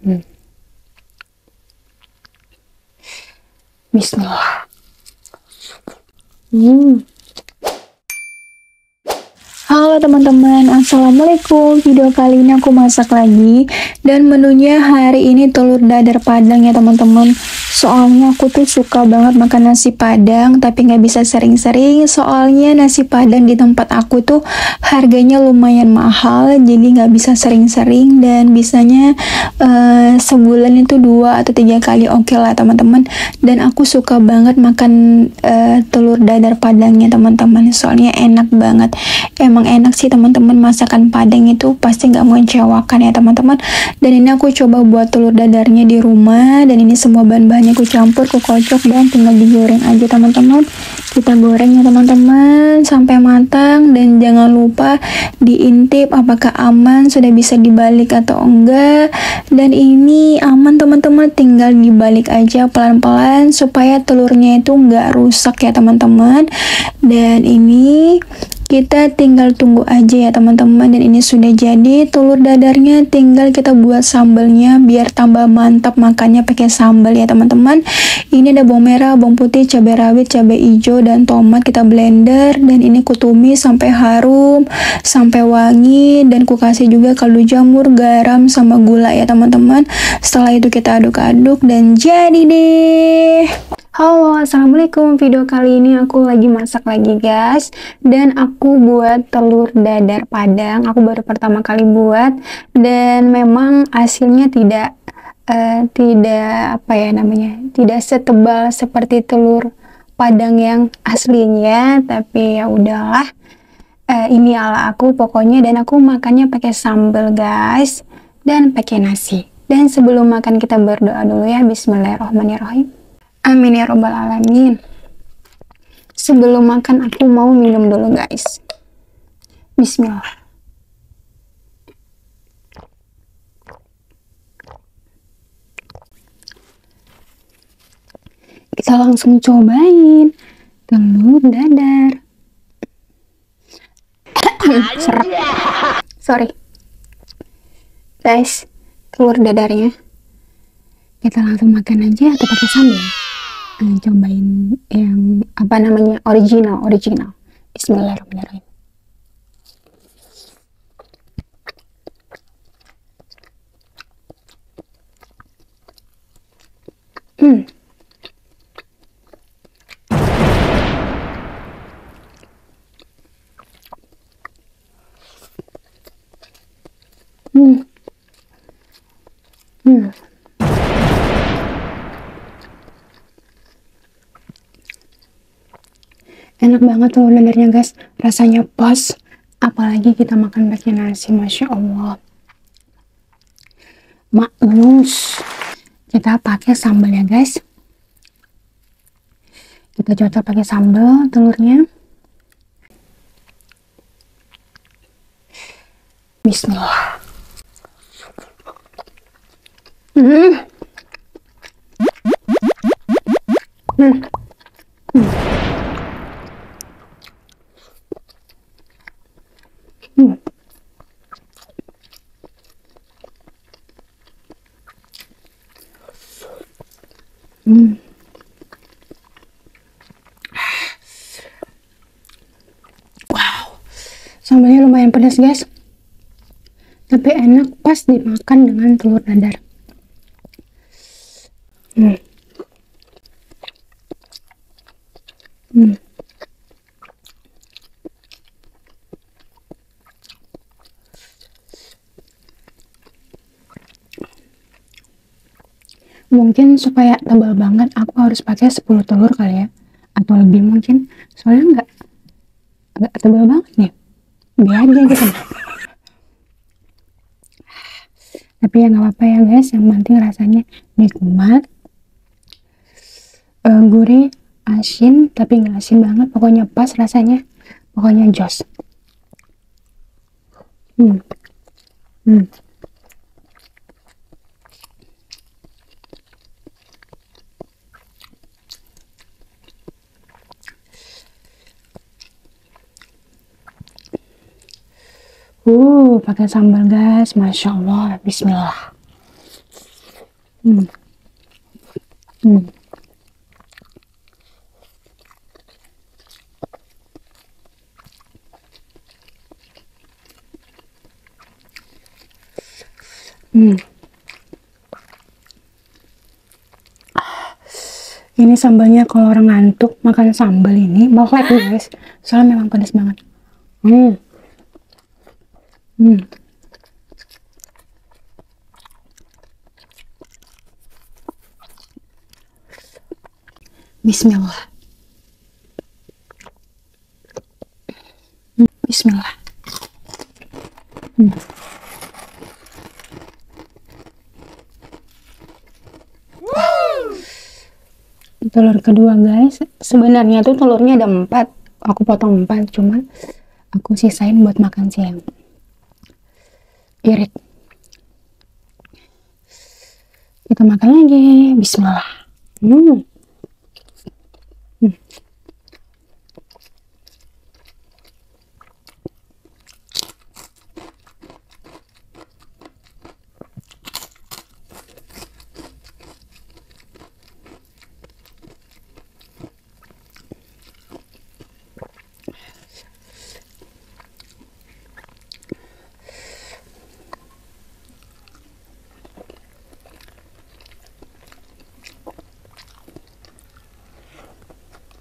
Hmm. Bismillah. Hmm. Halo teman-teman, assalamualaikum. Video kali ini aku masak lagi, dan menunya hari ini telur dadar padang ya teman-teman. Soalnya aku tuh suka banget makan nasi padang, tapi nggak bisa sering-sering. Soalnya nasi padang di tempat aku tuh harganya lumayan mahal, jadi nggak bisa sering-sering, dan bisanya sebulan itu 2 atau 3 kali oke lah teman-teman. Dan aku suka banget makan telur dadar padangnya teman-teman, soalnya enak banget. Emang enak sih teman-teman, masakan Padang itu pasti nggak mengecewakan ya teman-teman. Dan ini aku coba buat telur dadarnya di rumah, dan ini semua bahan-bahannya aku campur, aku kocok, dan tinggal digoreng aja teman-teman. Kita goreng ya teman-teman sampai matang, dan jangan lupa diintip apakah aman, sudah bisa dibalik atau enggak. Dan ini aman teman-teman, tinggal dibalik aja pelan-pelan supaya telurnya itu nggak rusak ya teman-teman. Dan ini kita tinggal tunggu aja ya teman-teman. Dan ini sudah jadi telur dadarnya, tinggal kita buat sambelnya biar tambah mantap makannya pakai sambal ya teman-teman. Ini ada bawang merah, bawang putih, cabai rawit, cabai hijau, dan tomat. Kita blender, dan ini kutumis sampai harum, sampai wangi, dan ku kasih juga kaldu jamur, garam, sama gula ya teman-teman. Setelah itu kita aduk-aduk dan jadi deh. Halo, assalamualaikum. Video kali ini aku lagi masak lagi guys, dan aku buat telur dadar padang. Aku baru pertama kali buat, dan memang hasilnya tidak tidak setebal seperti telur padang yang aslinya, tapi ya udahlah. Ini ala aku pokoknya, dan aku makannya pakai sambal guys, dan pakai nasi. Dan sebelum makan kita berdoa dulu ya. Bismillahirrahmanirrahim. Amin ya robbal alamin. Sebelum makan aku mau minum dulu guys. Bismillah. Kita langsung cobain telur dadar. Serak. Sorry guys, telur dadarnya kita langsung makan aja atau pakai sambal. Cobain yang original. Bismillahirrahmanirrahim. Hmm. Hmm. Hmm. Enak banget telur dadarnya guys, rasanya pas, apalagi kita makan pakai nasi, masya Allah. Maknus. Kita pakai sambal ya guys, kita cocok pakai sambal telurnya. Bismillah. Hmm. Hmm. Hmm. Hmm. Hmm. Wow, sambalnya lumayan pedas guys, tapi enak, pas dimakan dengan telur dadar. Hmm. Hmm. Mungkin supaya tebal banget aku harus pakai 10 telur kali ya, atau lebih mungkin, soalnya nggak tebal banget nih. Biar aja gitu. Tapi ya nggak apa-apa ya guys, yang penting rasanya nikmat, gurih, asin, tapi nggak asin banget, pokoknya pas rasanya, pokoknya jos. Hmm. Hmm. Pakai sambal guys, masya Allah. Bismillah. Hmm. Hmm. Hmm. Ini sambalnya kalau orang ngantuk makan sambal ini melek guys. Soalnya memang pedas banget. Hmm. Hmm. Bismillah. Bismillah. Hmm. Telur kedua guys, sebenarnya tuh telurnya ada 4, aku potong 4, cuman aku sisain buat makan siang. Irit, kita makan lagi. Bismillah. Hmm. Hmm.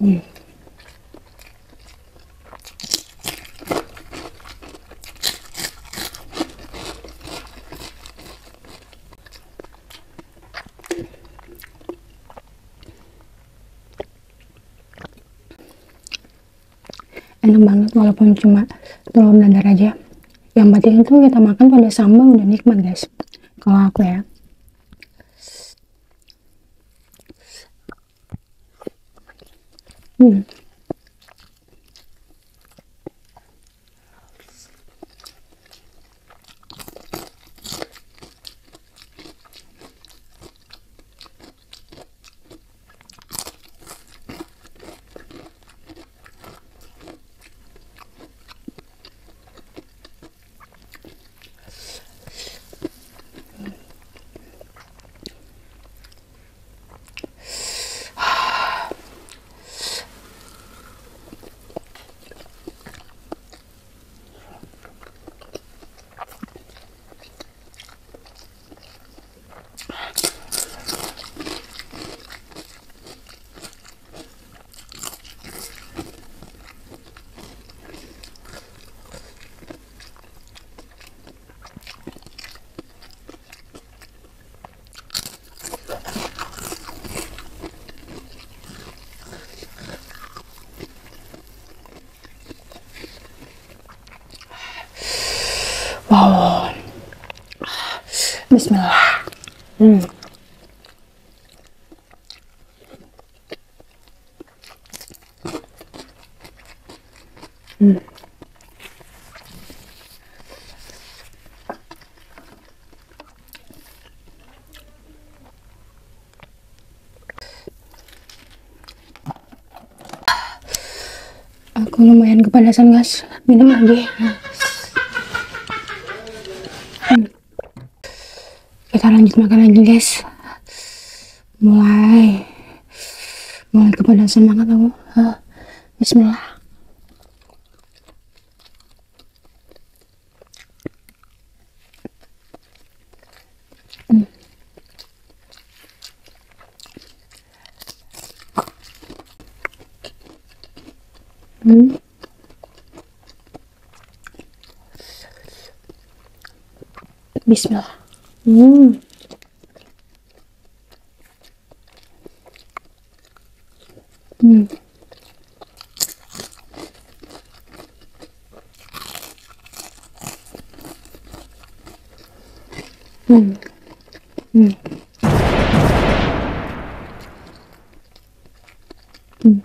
Hmm. Enak banget walaupun cuma telur dadar aja. Yang penting itu kita makan pada sambal udah nikmat guys. Kalau aku ya. Hmm. Wow. Bismillah. Hmm. Hmm. Aku lumayan kepanasan guys, minum lagi. Hmm. Kita lanjut makan lagi guys. Mulai kepanasan banget aku. Bismillah. Hmm. Hmm. Bismillah. Hmm. Hmm. Hmm. Hmm. Hmm.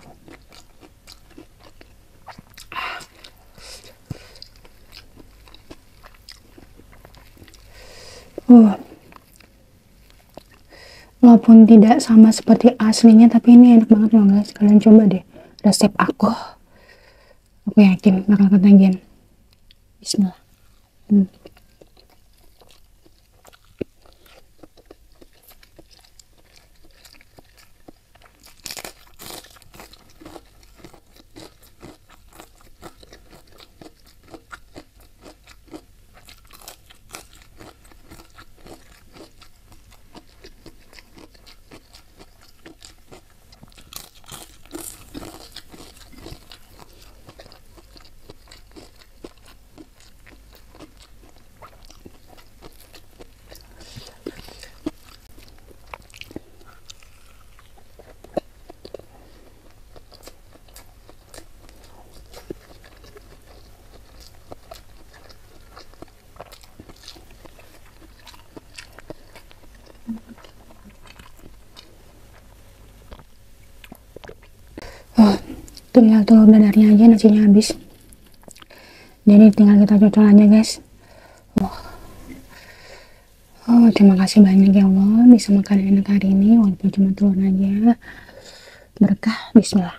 Walaupun tidak sama seperti aslinya, tapi ini enak banget loh guys. Kalian coba deh resep aku. Aku yakin bakal ketagihan. Bismillah. Hmm. tinggal telur dadarnya aja, nasinya habis. Jadi tinggal kita cocol aja guys. Terima kasih banyak ya Allah bisa makan enak hari ini walaupun cuma telur aja. Berkah, bismillah.